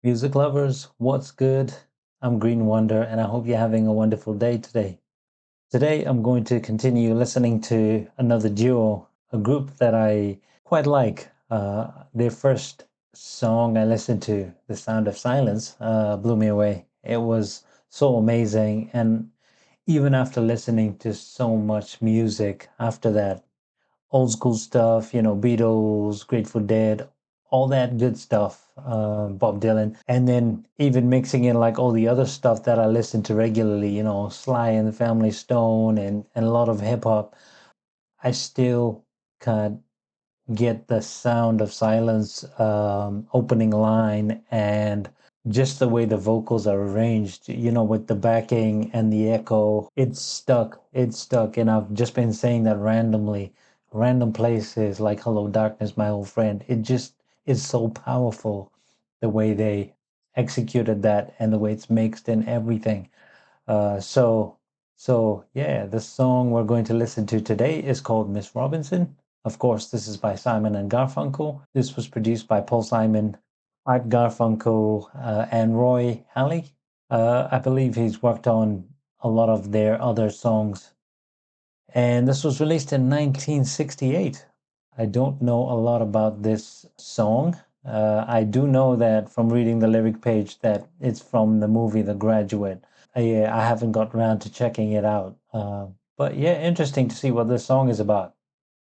Music lovers, what's good? I'm Green Wonder, and I hope you're having a wonderful day today. Today, I'm going to continue listening to another duo, a group that I quite like. Their first song I listened to, The Sound of Silence, blew me away. It was so amazing, and even after listening to so much music after that, old school stuff, Beatles, Grateful Dead, all that good stuff, Bob Dylan, and then even mixing in like all the other stuff that I listen to regularly, Sly and the Family Stone and a lot of hip hop. I still can't get the Sound of Silence opening line and just the way the vocals are arranged, with the backing and the echo. It's stuck. It's stuck. And I've just been saying that randomly, random places like Hello Darkness, My Old Friend. It just is so powerful the way they executed that and the way it's mixed and everything. Uh, so, so yeah, the song we're going to listen to today is called Miss Robinson. Of course, this is by Simon and Garfunkel. This was produced by Paul Simon, Art Garfunkel, and Roy Halley. I believe he's worked on a lot of their other songs. And this was released in 1968. I don't know a lot about this song. I do know that from reading the lyric page that it's from the movie The Graduate. I haven't got around to checking it out. But yeah, interesting to see what this song is about.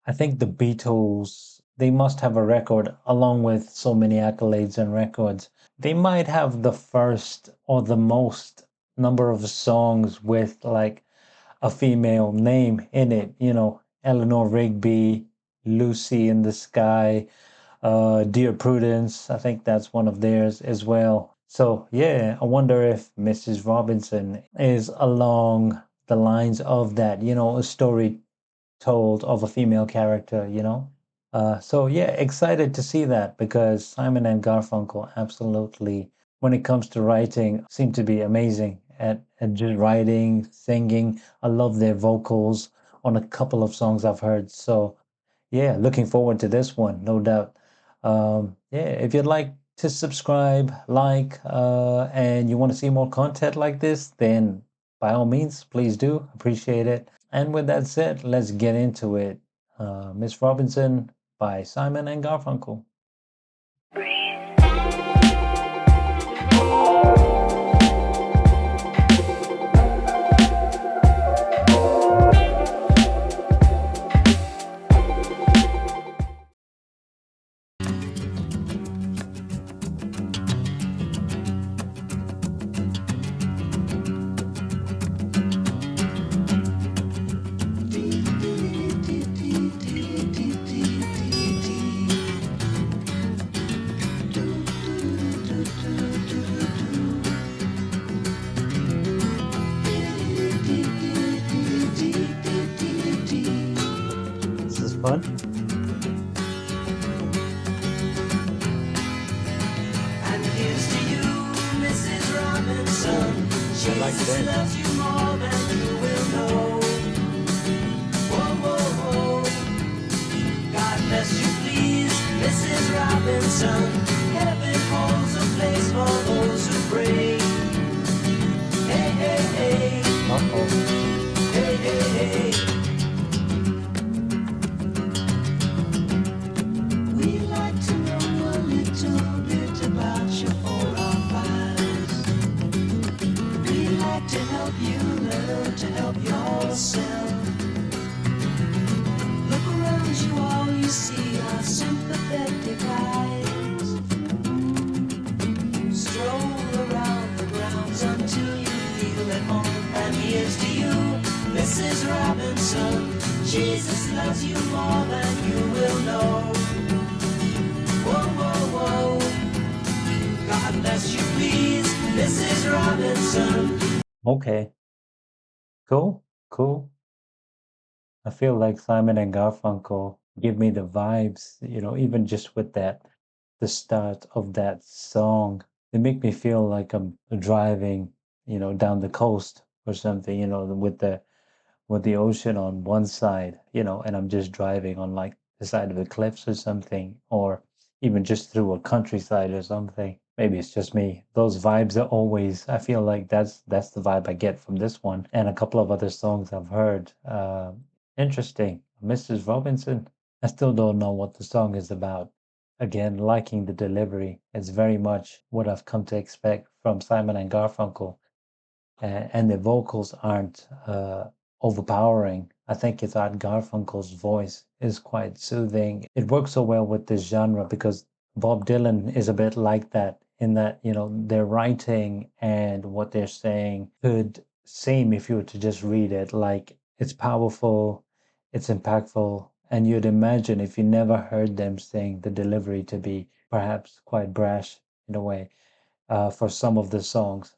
I think the Beatles, they must have a record along with so many accolades and records. They might have the first or the most number of songs with like a female name in it, Eleanor Rigby, Lucy in the Sky, Dear Prudence. I think that's one of theirs as well. So, yeah, I wonder if Mrs. Robinson is along the lines of that, a story told of a female character, So, yeah, excited to see that because Simon and Garfunkel absolutely, when it comes to writing, seem to be amazing at just writing, singing. I love their vocals on a couple of songs I've heard. So, yeah, looking forward to this one, no doubt. Yeah, if you'd like to subscribe, and you want to see more content like this, then by all means, please do. Appreciate it. And with that said, let's get into it. Miss Robinson by Simon and Garfunkel. This is fun. And here's to you, Mrs. Robinson. I like Jesus that. loves you more than you will know. Whoa, whoa, whoa. God bless you, please, Mrs. Robinson. Heaven holds a place for those who pray. Hey, hey, hey. Uh-oh. Hey, hey, hey. We'd like to know a little bit about you for our files. We'd like to help you learn to help yourself. Look around you, all you see are sympathetic eyes. Stroll around the grounds until you feel at home. And here's to you, Mrs. Robinson. Jesus loves you more than you will know. Whoa, whoa, whoa. God bless you, please, Mrs. Robinson. Okay. Cool. Cool. I feel like Simon and Garfunkel give me the vibes, even just with the start of that song. They make me feel like I'm driving, down the coast or something, with the ocean on one side, and I'm just driving on like the side of the cliffs or something, or even just through a countryside or something. maybe it's just me. Those vibes are always, I feel like that's the vibe I get from this one and a couple of other songs I've heard. Interesting. Mrs. Robinson. I still don't know what the song is about. Again, liking the delivery. It's very much what I've come to expect from Simon and Garfunkel. And the vocals aren't overpowering. I think it's Art Garfunkel's voice is quite soothing. It works so well with this genre because Bob Dylan is a bit like that in that, you know, their writing and what they're saying could seem, if you were to just read it, like it's powerful, it's impactful, and you'd imagine if you never heard them sing the delivery to be perhaps quite brash in a way for some of the songs,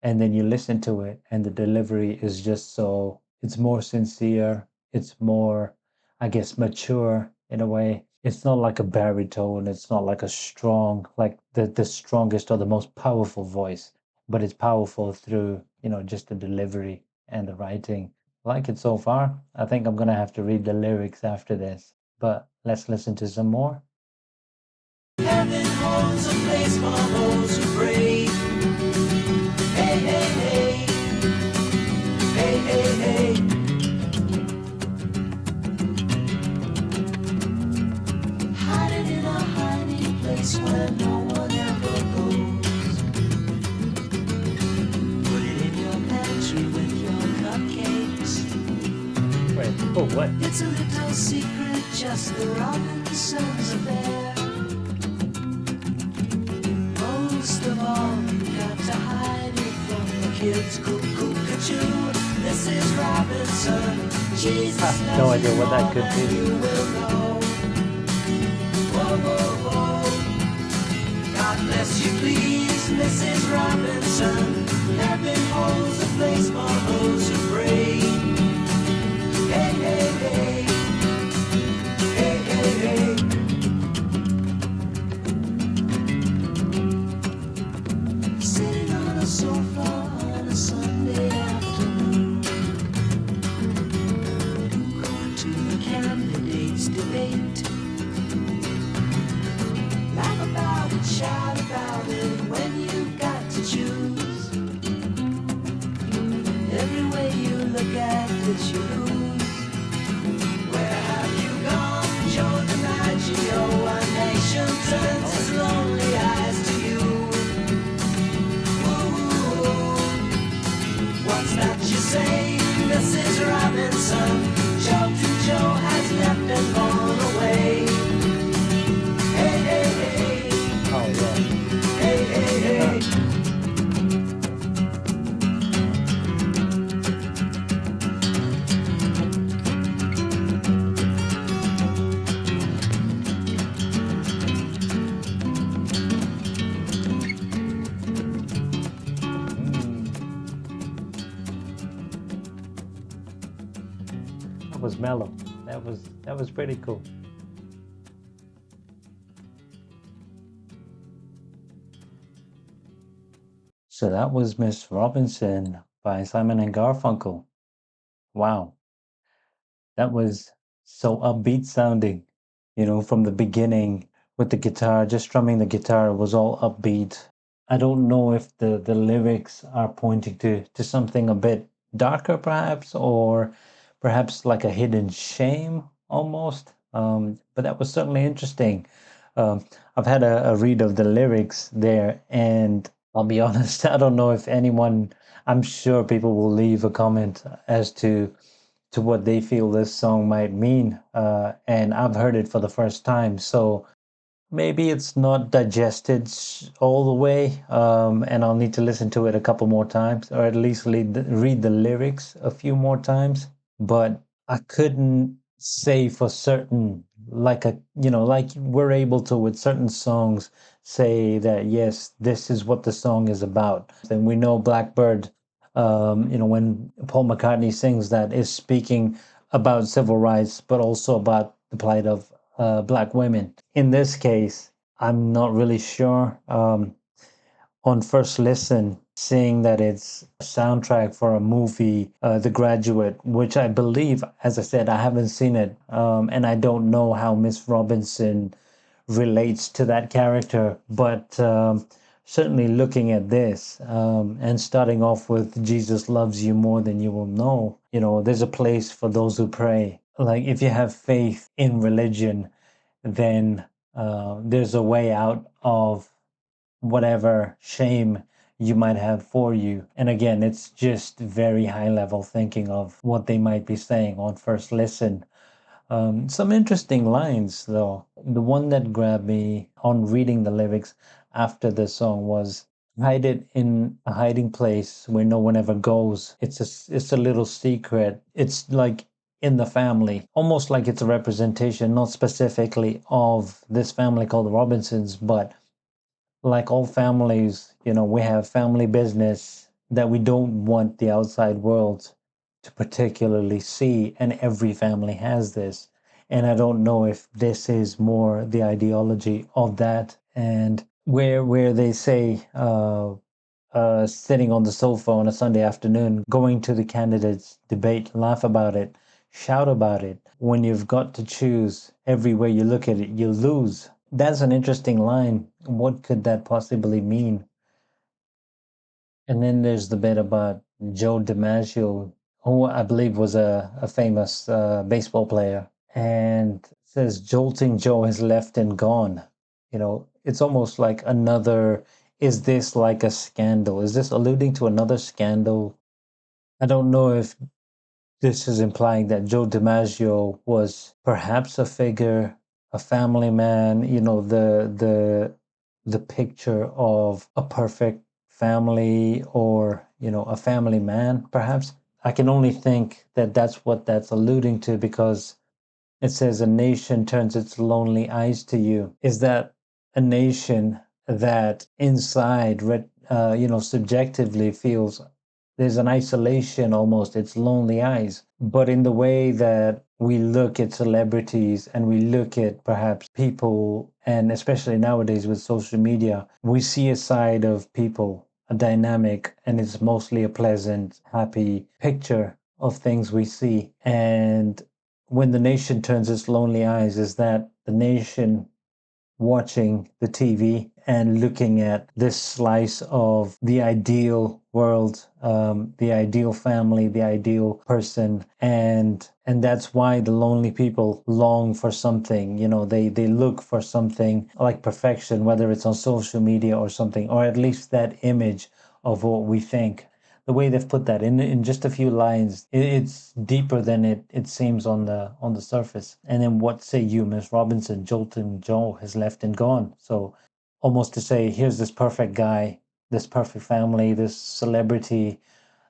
and then you listen to it and the delivery is just so, it's more sincere, it's more, I guess, mature in a way. It's not like a baritone, it's not like a strong, like the strongest or the most powerful voice, but it's powerful through, you know, just the delivery and the writing. Like it so far. I think I'm gonna have to read the lyrics after this, but let's listen to some more. Heaven holds a place for those who pray. Hey, hey, hey. Hey, hey, hey. Hiding in a hiding place where no one ever goes. Put it in your pantry with your cupcakes. Wait, oh, what? It's a little secret, just the Robinsons affair. Most of all, you got to hide it from the kids. Cuckoo-cuckoo, this is Robinson. Jesus No loves idea you what that more could than be. you will know. Whoa, whoa, whoa. God bless you, please, Mrs. Robinson. Heaven holds a place for those who pray. Hey, hey, hey. Hey, hey, hey. Sitting on a sofa on a Sunday afternoon, going to the candidates' debate. Laugh about it, shout about it when you've got to choose. Every way you look at it, you lose. Where have you gone, Joe DiMaggio? A nation turns its lonely eyes to you. Ooh, what's that you say, Mrs. Robinson? Joe to Joe has left and gone away. Hey, hey, hey. Oh, yeah. Hey, hey, hey. That was mellow. That was pretty cool. So that was Miss Robinson by Simon and Garfunkel. Wow, that was so upbeat sounding. You know, from the beginning with the guitar, just strumming the guitar was all upbeat. I don't know if the lyrics are pointing to something a bit darker, perhaps, or perhaps like a hidden shame almost. But that was certainly interesting. Um, I've had a read of the lyrics there, and I'll be honest, I don't know if anyone, I'm sure people will leave a comment as to what they feel this song might mean. And I've heard it for the first time, so maybe it's not digested all the way, and I'll need to listen to it a couple more times, or at least read the lyrics a few more times. But I couldn't say for certain, like like we're able to with certain songs say that yes, this is what the song is about. And we know Blackbird, when Paul McCartney sings that, is speaking about civil rights, but also about the plight of black women. In this case, I'm not really sure. On first listen, seeing that it's a soundtrack for a movie, The Graduate, which I believe, as I said, I haven't seen it, and I don't know how Miss Robinson relates to that character, but certainly looking at this and starting off with Jesus loves you more than you will know, there's a place for those who pray. Like if you have faith in religion, then there's a way out of whatever shame you might have for you. And again, it's just very high level thinking of what they might be saying on first listen. Some interesting lines, though. The one that grabbed me on reading the lyrics after the song was hide it in a hiding place where no one ever goes. It's a little secret. It's like in the family, almost like it's a representation, not specifically of this family called the Robinsons, but like all families, we have family business that we don't want the outside world to particularly see, and every family has this. And I don't know if this is more the ideology of that, and where they say sitting on the sofa on a Sunday afternoon, going to the candidates debate, laugh about it, shout about it. When you've got to choose, everywhere you look at it, you lose. That's an interesting line. What could that possibly mean? And then there's the bit about Joe DiMaggio, who I believe was a famous baseball player. And it says, Jolting Joe has left and gone. It's almost like another, is this like a scandal? Is this alluding to another scandal? I don't know if this is implying that Joe DiMaggio was perhaps a figure, a family man, the picture of a perfect family, or, a family man, perhaps. I can only think that that's what that's alluding to, because it says a nation turns its lonely eyes to you. Is that a nation that inside, subjectively feels there's an isolation almost, it's lonely eyes. But in the way that we look at celebrities and we look at perhaps people, and especially nowadays with social media, we see a side of people, a dynamic, and it's mostly a pleasant, happy picture of things we see. And when the nation turns its lonely eyes, is that the nation watching the TV and looking at this slice of the ideal world, the ideal family, the ideal person, and that's why the lonely people long for something. They look for something like perfection, whether it's on social media or something, or at least that image of what we think. The way they've put that in just a few lines, it's deeper than it seems on the surface. And then what say you, Miss Robinson? Jolton Joe has left and gone. So almost to say, here's this perfect guy, this perfect family, this celebrity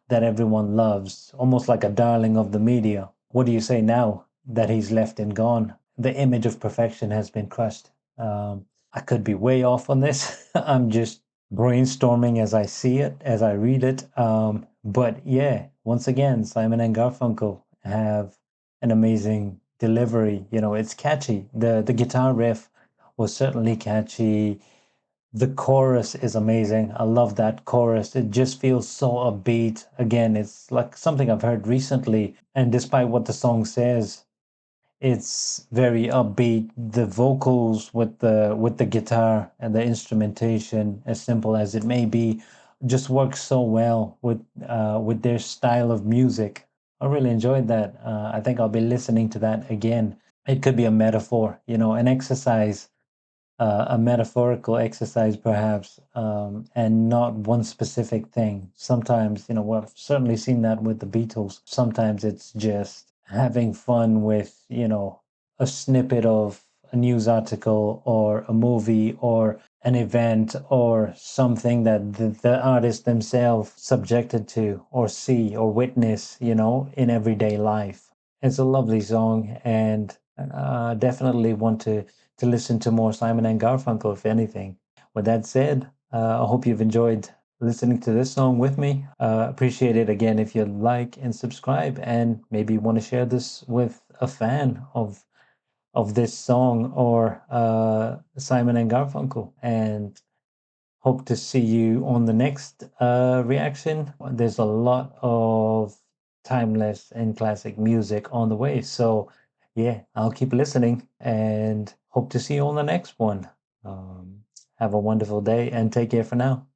that everyone loves, almost like a darling of the media. What do you say now that he's left and gone? The image of perfection has been crushed. I could be way off on this. I'm just brainstorming as I see it, as I read it. But yeah, once again, Simon and Garfunkel have an amazing delivery. It's catchy. The guitar riff was certainly catchy. The chorus is amazing. I love that chorus. It just feels so upbeat. Again, it's like something I've heard recently. And despite what the song says, it's very upbeat. The vocals with the guitar and the instrumentation, as simple as it may be, just works so well with their style of music. I really enjoyed that. I think I'll be listening to that again. It could be a metaphor, an exercise, a metaphorical exercise, perhaps, and not one specific thing. Sometimes, we've certainly seen that with the Beatles. Sometimes it's just having fun with, a snippet of a news article or a movie or an event or something that the artist themselves subjected to or see or witness, in everyday life. It's a lovely song, and definitely want to listen to more Simon and Garfunkel, if anything. With that said, I hope you've enjoyed listening to this song with me. Appreciate it again if you like and subscribe, and maybe want to share this with a fan of this song or Simon and Garfunkel. And hope to see you on the next reaction. There's a lot of timeless and classic music on the way. So, yeah, I'll keep listening and hope to see you on the next one. Um, Have a wonderful day and take care for now.